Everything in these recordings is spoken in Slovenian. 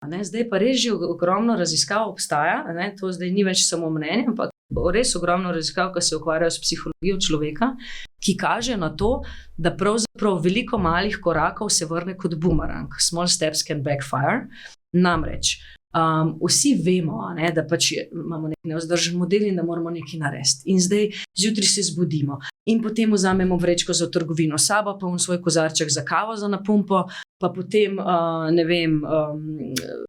Zdaj pa res že ogromno raziskav obstaja, to zdaj ni več samo mnenje, ampak res ogromno raziskav, ki se ukvarjajo s psihologijo človeka, ki kaže na to, da pravzaprav veliko malih korakov se vrne kot bumerang. Small steps can backfire. Namreč, vsi vemo, da pač imamo nek nevzdržen model in da moramo nekaj narediti. In zdaj zjutraj se zbudimo in potem vzamemo vrečko za trgovino s sabo, pa svoj kozarček za kavo za napumpo, pa potem,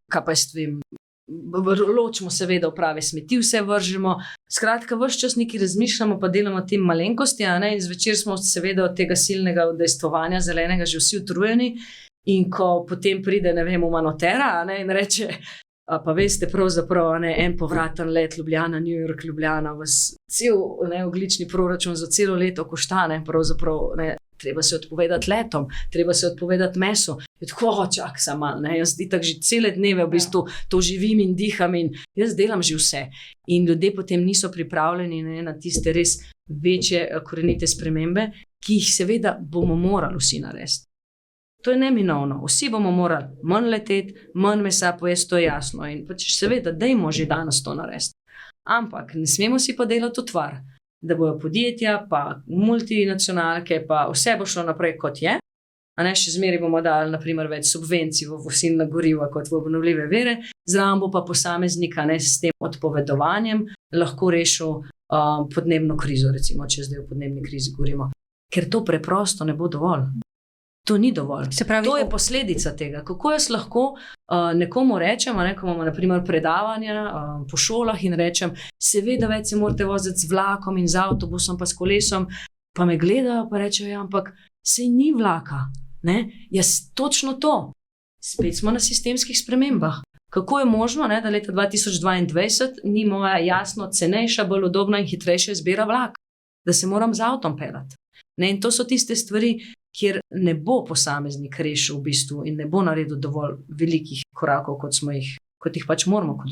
kaj pa jaz vem, ločimo seveda v prave smeti, vse vržemo. Skratka, ves čas nekaj razmišljamo, pa delamo tem malenkosti, in zvečer smo seveda od tega silnega udejstvovanja zelenega že vsi utrujeni. In ko potem pride, umanotera, in reče, pa veste, pravzaprav en povraten let Ljubljana, New York, Ljubljana, vas cel ogljični proračun za celo leto košta, pravzaprav treba se odpovedati letom, treba se odpovedati mesu. Je tako, čak sem malo, jaz itak že cele dneve v bistvu to živim in diham in jaz delam že vse. In ljudje potem niso pripravljeni na tiste res večje korenite spremembe, ki jih seveda bomo morali vsi narediti. To je neminovno. Vsi bomo morali manj leteti, manj mesa pojesti, to je jasno. In pač seveda, dajmo že danes to narediti. Ampak ne smemo si pa delati utvar, da bojo podjetja, pa multinacionalke, pa vse bo šlo naprej kot je. Še zmeraj bomo dali, na primer, več subvencij v fosilna goriva kot v obnovljive vire, zraven bo pa posameznika s tem odpovedovanjem lahko rešil podnebno krizo, recimo, če zdaj o podnebni krizi govorimo. Ker to preprosto ne bo dovolj. To ni dovolj. To je posledica tega. Kako jaz lahko nekomu rečem, ko imamo na primer predavanja po šolah in rečem, seveda več se morate voziti z vlakom in z avtobusom pa s kolesom, pa me gledajo pa rečejo, ampak sej ni vlaka. Jaz točno to. Spet smo na sistemskih spremembah. Kako je možno, da leta 2022 ni moja jasno cenejša, bolj udobna in hitrejša izbira vlak, da se moram z avtom pelati. In to so tiste stvari, kjer ne bo posameznik rešil v bistvu in ne bo naredil dovolj velikih korakov, kot jih pač moramo.